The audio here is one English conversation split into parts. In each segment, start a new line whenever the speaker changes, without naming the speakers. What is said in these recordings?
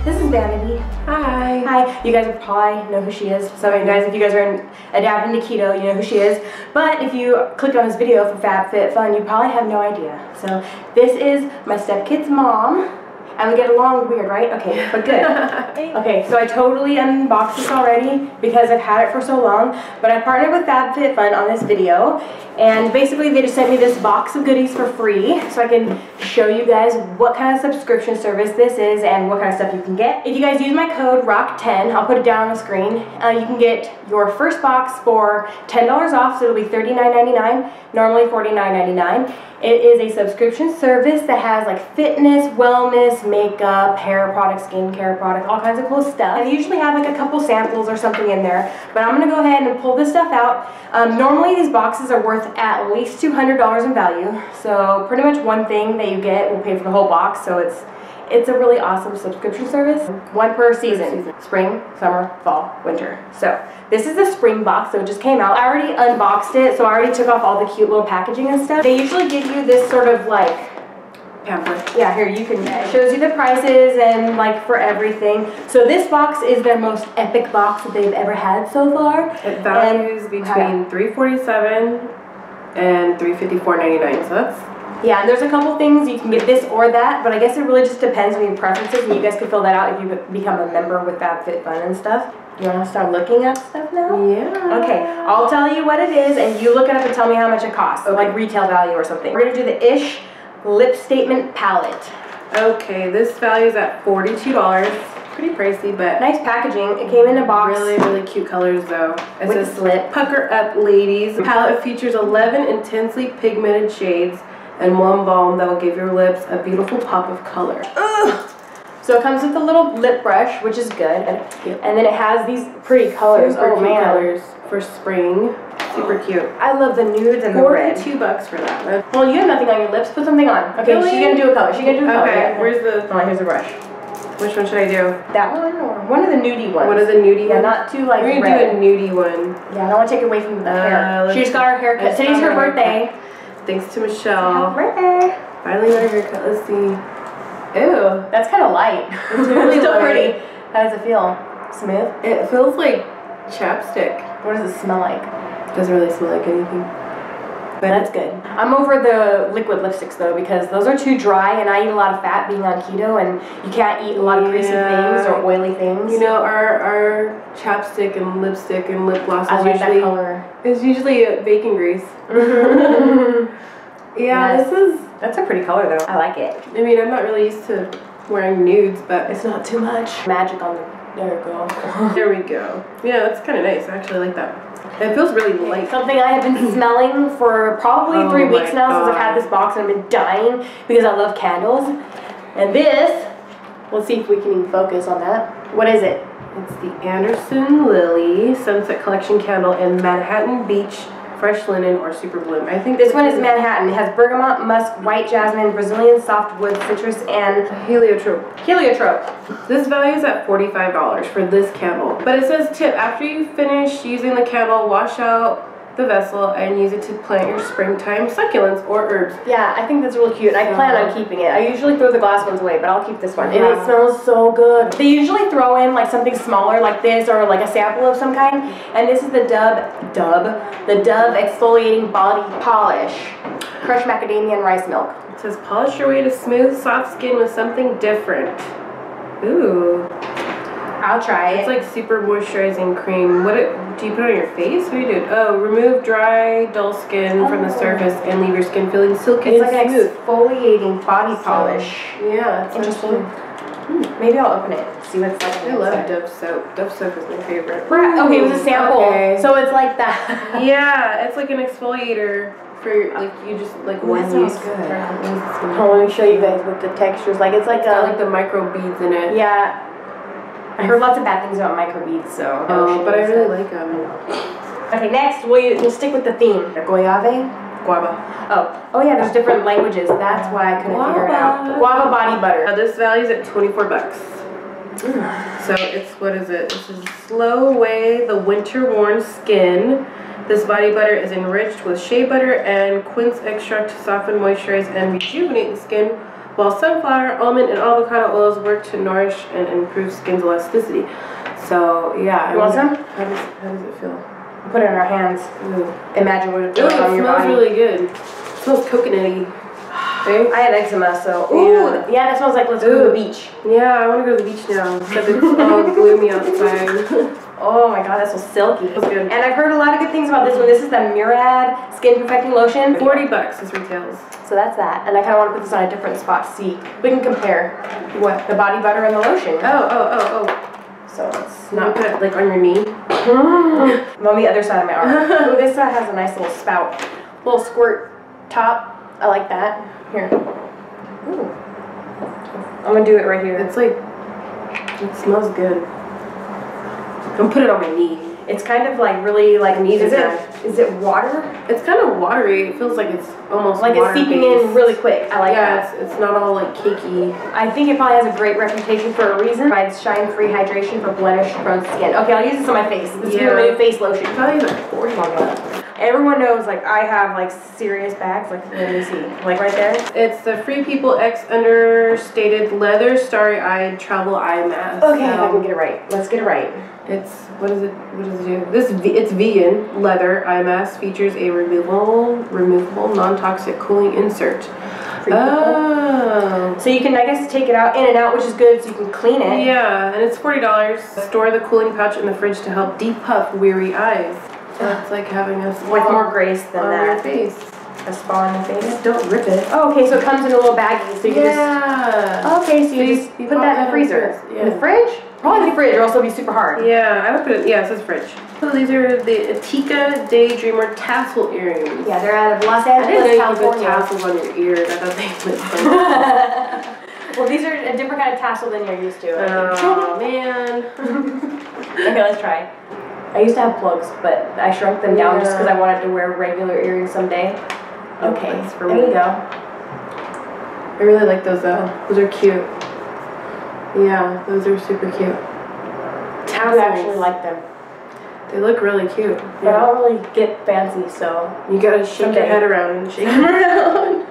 This is Vanity.
Hi.
Hi. You guys probably know who she is. Some of you guys, if you guys are adapting to keto, you know who she is. But if you clicked on this video for FabFitFun, you probably have no idea. So this is my stepkid's mom. And we get along weird, right? Okay, but good. Okay, so I totally unboxed this already because I've had it for so long. But I partnered with FabFitFun on this video. And basically they just sent me this box of goodies for free so I can show you guys what kind of subscription service this is and what kind of stuff you can get. If you guys use my code ROCK10, I'll put it down on the screen, you can get your first box for $10 off, so it'll be $39.99, normally $49.99. It is a subscription service that has like fitness, wellness, makeup, hair products, skincare products, all kinds of cool stuff. And they usually have like a couple samples or something in there, but I'm gonna go ahead and pull this stuff out. Normally these boxes are worth at least $200 in value, so pretty much one thing that you get will pay for the whole box, so it's a really awesome subscription service. One per season. Spring, summer, fall, winter. So this is the spring box, so it just came out. I already unboxed it, so I already took off all the cute little packaging and stuff. They usually give you this sort of like pamphlet. Yeah, here you can, it shows you the prices and like for everything. So this box is their most epic box that they've ever had so far.
It values between $347 and $354.99, so that's...
Yeah, and there's a couple things, you can get this or that, but I guess it really just depends on your preferences, and you guys can fill that out if you become a member with FabFitFun and stuff. You want to start looking at stuff now?
Yeah.
Okay, I'll tell you what it is, and you look it up and tell me how much it costs, okay. Like retail value or something. We're going to do the Ish Lip Statement Palette.
Okay, this value's at $42. Pretty pricey, but
nice packaging. It came in a box.
Really, really cute colors though. It
with
says
slip.
Pucker Up Ladies. The palette features 11 intensely pigmented shades and one balm that will give your lips a beautiful pop of color.
Ugh. So it comes with a little lip brush, which is good. And then it has these pretty colors.
Super cute colors for spring. Super cute.
I love the nudes and the red.
$42 for that one.
Well, you have nothing on your lips. Put something on. Okay, really? She's gonna do a color. She's gonna do a color.
Okay, where's the...
Oh, here's a brush.
Which one should I do?
That one or one of the nudie ones?
One of the nudie ones?
Yeah, not too like
We're gonna do a nudie one.
Yeah, I don't want to take away from the hair. She just got her haircut. Today's her birthday.
Thanks to Michelle.
Happy birthday.
Finally got her haircut. Let's see. Ew.
That's kind of light.
It's really
still
light.
pretty. How does it feel? Smooth?
It feels like chapstick.
What does it smell like?
It doesn't really smell like anything.
But that's good. I'm over the liquid lipsticks though, because those are too dry and I eat a lot of fat being on keto, and you can't eat a lot of greasy things or oily things.
You know, our chapstick and lipstick and lip gloss is usually bacon grease. Yeah, yes.
That's a pretty color though. I like it.
I mean, I'm not really used to wearing nudes, but
it's not too much. Magic on the... There we go.
There we go. Yeah, that's kind of nice. I actually like that. It feels really light.
Something I have been smelling for probably 3 weeks now since I've had this box, and I've been dying because I love candles. And this, let's see if we can even focus on that. What is it?
It's the Anderson Lily Sunset Collection Candle in Manhattan Beach Fresh Linen or Super Bloom. I think
this one is Manhattan. It has bergamot, musk, white jasmine, Brazilian softwood, citrus, and
heliotrope.
Heliotrope.
This value is at $45 for this candle. But it says tip, after you finish using the candle, wash out the vessel and use it to plant your springtime succulents or herbs.
Yeah, I think that's really cute. I plan on keeping it. I usually throw the glass ones away, but I'll keep this one. Yeah. And it smells so good. They usually throw in like something smaller like this or like a sample of some kind. And this is the Dove Exfoliating Body Polish. Crushed macadamia and rice milk.
It says polish your way to smooth, soft skin with something different. Ooh.
I'll try it.
It's like super moisturizing cream. Do you put it on your face? What do you do? Oh, remove dry, dull skin from the surface and leave your skin feeling silky and
like
smooth.
An exfoliating body polish.
Yeah, it's
interesting. Maybe I'll open it. See what it's like.
I love Dove soap. Dove soap is my favorite.
Okay, it was a sample. Okay. So it's like that.
Yeah, it's like an exfoliator for like you just like one use.
Good. Let me show you guys what the texture's like. It's like
got like the micro beads in it.
Yeah. I heard lots of bad things about microbeads, so...
Oh, but I really like them.
Okay, next, we'll stick with the theme. Guava. Oh yeah, there's different languages. That's why I couldn't figure it out. Guava body butter.
Now this value's at $24. So it's, what is it? This is Slow Away the Winter Worn Skin. This body butter is enriched with shea butter and quince extract to soften, moisturize, and rejuvenate the skin while sunflower, almond, and avocado oils work to nourish and improve skin's elasticity. So yeah.
You want some?
How does it feel?
Put it in our hands.
Ooh.
Imagine what it's doing on your body.
It smells really good. It smells coconutty.
I have eczema, so ooh, yeah, that smells like let's go to the beach.
Yeah, I want to go to the beach now. Except it's all gloomy outside.
Oh my god, that's so silky.
That's good.
And I've heard a lot of good things about this one. This is the Murad Skin Perfecting Lotion.
$40 this retails.
So that's that. And I kind of want to put this on a different spot to see. We can compare
What?
the body butter and the lotion.
Oh.
So it's
Not put it like on your knee.
on the other side of my arm. Ooh, this side has a nice little spout. Little squirt top. I like that. Here. Ooh. I'm gonna do it right here.
It's like, it smells good. I'm gonna put it on my knee.
It's kind of like really like is it water?
It's kind of watery. It feels like it's almost
like it's seeping in really quick. I like that.
Yeah, it's not all like cakey.
I think it probably has a great reputation for a reason. It provides shine-free hydration for blemish-prone skin. Okay, I'll use this on my face. This is my new face lotion.
Probably like 40 on that.
Everyone knows like I have like serious bags. Like let me see, like right there.
It's the Free People X understated leather starry-eyed travel eye mask.
Okay, I can get it right. Let's get it right.
It's what does it do? It's vegan leather eye mask, features a removable non-toxic cooling insert. Oh.
So you can, I guess, take it out in and out, which is good, so you can clean it.
Yeah, and it's $40. Store the cooling pouch in the fridge to help depuff weary eyes. So it's like having a spa
with more grace than
on
that.
your face.
A spa on your face.
Just don't rip it.
Oh, okay, so it comes in a little baggie, so you can
just.
Okay, so you just put that in the freezer. In the fridge? Probably the fridge, or else it'll be super hard.
Yeah, I would put it. Yeah, it says fridge. So these are the Atika Daydreamer tassel earrings.
Yeah, they're out of Los
I didn't
Angeles,
know you could put
California.
tassels on your ears. I thought they put
Well, these are a different kind of tassel than you're used to.
Oh man.
Okay, let's try. I used to have plugs, but I shrunk them down just because I wanted to wear regular earrings someday. Okay, there we go.
I really like those though. Those are cute. Yeah, those are super cute.
I actually like them.
They look really cute.
But I don't really get fancy, so
you gotta shake your head around and shake it around.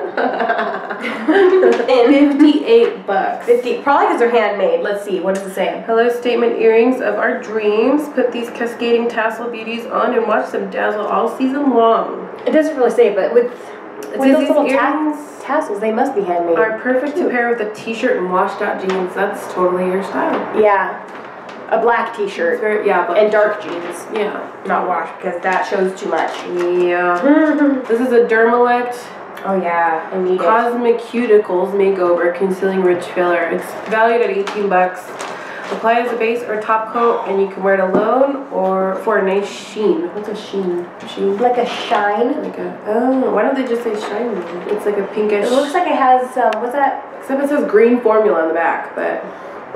And
$58.
50, probably because they're handmade. Let's see, what does it say?
Hello statement earrings of our dreams. Put these cascading tassel beauties on and watch them dazzle all season long.
It doesn't really say, but with those little
earrings
tassels, they must be handmade.
Are perfect to pair with a t-shirt and washed out jeans. That's totally your style.
Yeah. A black t-shirt. And dark jeans.
Yeah.
Not washed, because that shows too much.
Yeah. This is a Dermalect.
Oh yeah, I need
Cosmic Cuticles Makeover Concealing Rich Filler. It's valued at $18. Apply as a base or top coat, and you can wear it alone or for a nice sheen. What's a sheen? Sheen?
Like a shine?
Like a, oh, why don't they just say shiny? It's like a pinkish.
It looks like it has, what's that?
Except it says green formula on the back, but.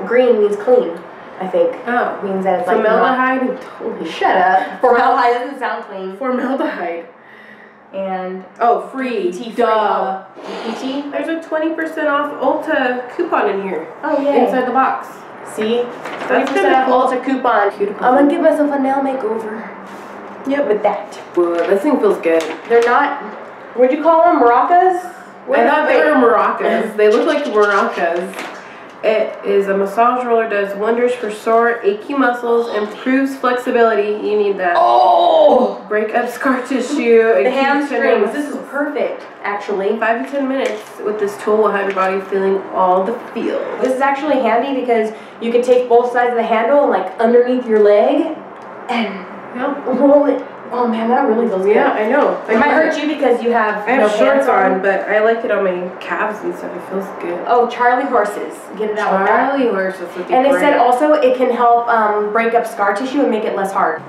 Green means clean, I think.
Oh.
It means that it's like
formaldehyde.
Totally. Shut up. Formaldehyde doesn't sound clean.
Formaldehyde.
And
free.
Duh.
PT? There's a 20% off Ulta coupon in here.
Oh yeah.
Inside the box.
See? 20% off Ulta coupon. I'm gonna give myself a nail makeover. Yep, with that.
Ooh, this thing feels good.
They're not, what'd you call them? Maracas?
I thought they were maracas. They look like maracas. It is a massage roller, does wonders for sore, achy muscles, improves flexibility. You need that.
Oh!
Break up scar tissue.
The hamstrings. This is perfect, actually.
5 to 10 minutes with this tool will have your body feeling all the feels.
This is actually handy because you can take both sides of the handle and like underneath your leg and roll it. Oh man, that really feels good.
Yeah, I know.
It might hurt you because you have
I have shorts on, but I like it on my calves and stuff. It feels good.
Oh, Charlie horses. Get it out.
Charlie horses would be
And
great.
it said also it can help break up scar tissue and make it less hard.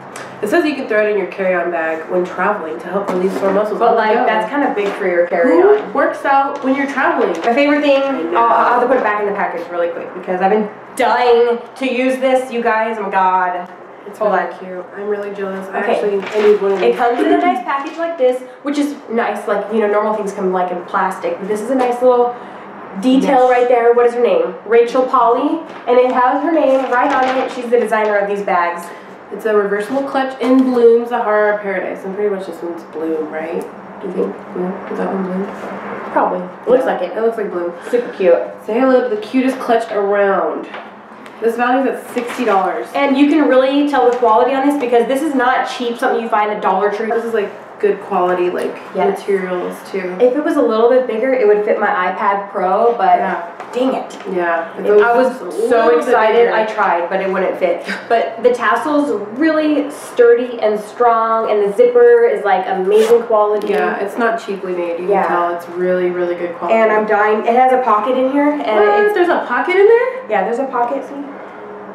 It says you can throw it in your carry-on bag when traveling to help release sore muscles.
But like, that's kind of big for your carry-on.
Who works out when you're traveling?
My favorite thing, I'll have to put it back in the package really quick because I've been dying to use this, you guys. Oh my god.
It's really cute. I'm really jealous.
Okay.
I need one of these.
It comes in a nice package like this, which is nice. Like, you know, normal things come like in plastic, but this is a nice little detail right there. What is her name? Rachel Polly, and it has her name right on it. She's the designer of these bags.
It's a reversible clutch in Bloom, Sahara Paradise. I'm pretty much just means bloom, right? Do you think? Yeah. Is that one blue?
Probably. It looks like it.
It looks like blue.
Super cute.
Say hello to the cutest clutch around. This value's at $60.
And you can really tell the quality on this because this is not cheap, something you find at Dollar Tree.
This is like good quality, like materials too.
If it was a little bit bigger, it would fit my iPad Pro, but dang it.
Yeah.
I was so excited. I tried, but it wouldn't fit. But the tassel's really sturdy and strong, and the zipper is like amazing quality.
Yeah, it's not cheaply made. You can tell it's really, really good quality.
And I'm dying. It has a pocket in here. And
there's a pocket in there?
Yeah, there's a pocket. See?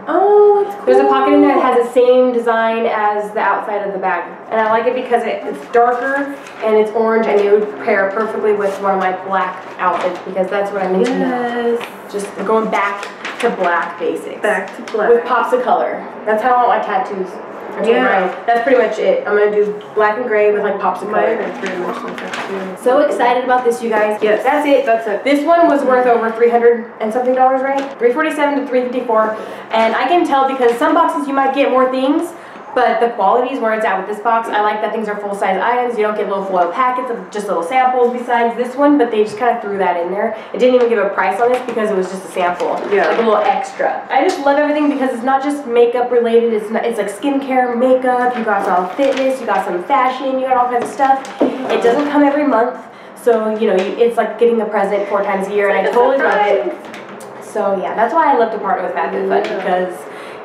Oh, that's cool.
There's a pocket in there that has the same design as the outside of the bag. And I like it because it's darker and it's orange, and it would pair perfectly with one of my black outfits because that's what I'm into now. Just going back to black basics.
Back to black.
With pops of color. That's how I want my tattoos. That's pretty much it. I'm gonna do black and gray with like pops of color.
Pretty much like that too.
So excited about this, you guys.
Yes.
That's it.
That's it.
This one was worth over $300 and something, right? $347 to $354. And I can tell because some boxes you might get more things, but the quality is where it's at with this box. I like that things are full-size items. You don't get little foil packets of just little samples besides this one, but they just kind of threw that in there. It didn't even give a price on this because it was just a sample. Yeah. Like a little extra. I just love everything because it's not just makeup related. It's like skincare, makeup. You got some fitness. You got some fashion. You got all kinds of stuff. It doesn't come every month. So, you know, it's like getting a present 4 times a year, and I totally love it. So, yeah, that's why I love to partner with FabFitFun because,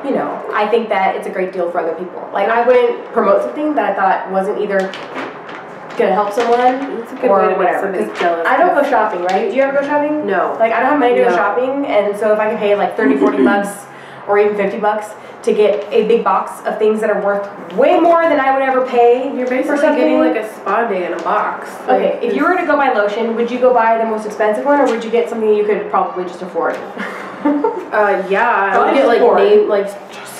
you know, I think that it's a great deal for other people. Like, I wouldn't promote something that I thought wasn't either gonna help someone
it's a good
or
way to
whatever.
make somebody jealous.
I don't go shopping, right? Do you ever go shopping?
No.
Like, I don't have money to go shopping, and so if I can pay like 30, 40 bucks or even 50 bucks to get a big box of things that are worth way more than I would ever pay.
You're basically getting like a spa day in a box.
Okay, if you were to go buy lotion, would you go buy the most expensive one, or would you get something you could probably just afford?
Yeah, I would get like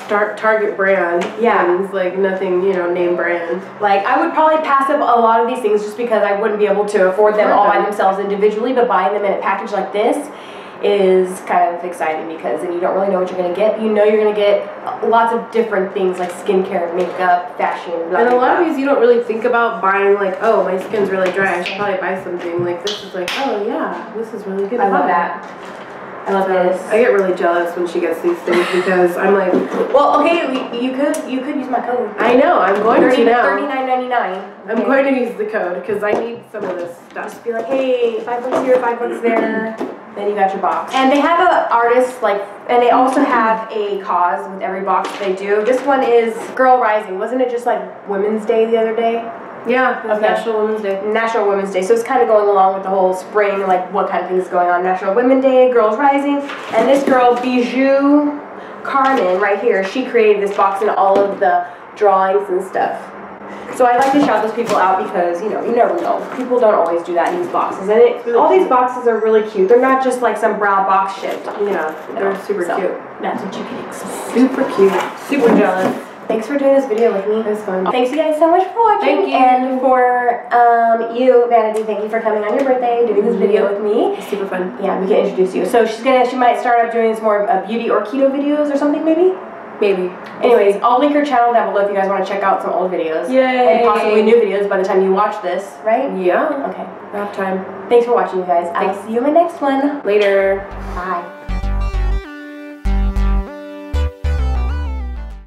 Target brand things, like nothing, you know, name brand.
Like, I would probably pass up a lot of these things just because I wouldn't be able to afford them all by themselves individually, but buying them in a package like this is kind of exciting because then you don't really know what you're going to get. You know you're going to get lots of different things like skincare, makeup, fashion, blah,
and a lot of these you don't really think about buying, like, oh, my skin's really dry, I should probably buy something. Like, this is like, oh yeah, this is really good.
I love that. I love this.
I get really jealous when she gets these things because I'm like,
well, okay, you could use my code.
I know, I'm going to now.
$39.99.
I'm going to use the code because I need some of this stuff.
Just be like, hey, $5 here, $5 there. Then you got your box. And they have an artist, like, and they also have a cause with every box they do. This one is Girl Rising. Wasn't it just like Women's Day the other day?
Yeah, it's National Women's Day.
National Women's Day. So it's kind of going along with the whole spring, like what kind of things is going on. National Women's Day, Girls Rising. And this girl, Bijou Carmen, right here, she created this box and all of the drawings and stuff. So I like to shout those people out because, you know, you never know. People don't always do that in these boxes. And all these boxes are really cute. They're not just like some brown box shit.
Yeah, they're super cute.
That's what you can expect.
Super cute. Super jealous.
Thanks for doing this video with me.
It was fun.
Thanks you guys so much for watching.
Thank you.
And for you, Vanity, thank you for coming on your birthday, doing this video with me.
It's super fun.
Yeah, we can introduce you. So she might start up doing some more beauty or keto videos or something maybe?
Maybe.
Anyways, I'll link her channel down below if you guys want to check out some old videos.
Yay!
And possibly new videos by the time you watch this, right?
Yeah.
Okay.
I have time.
Thanks for watching, you guys. I'll see you in my next one.
Later.
Bye.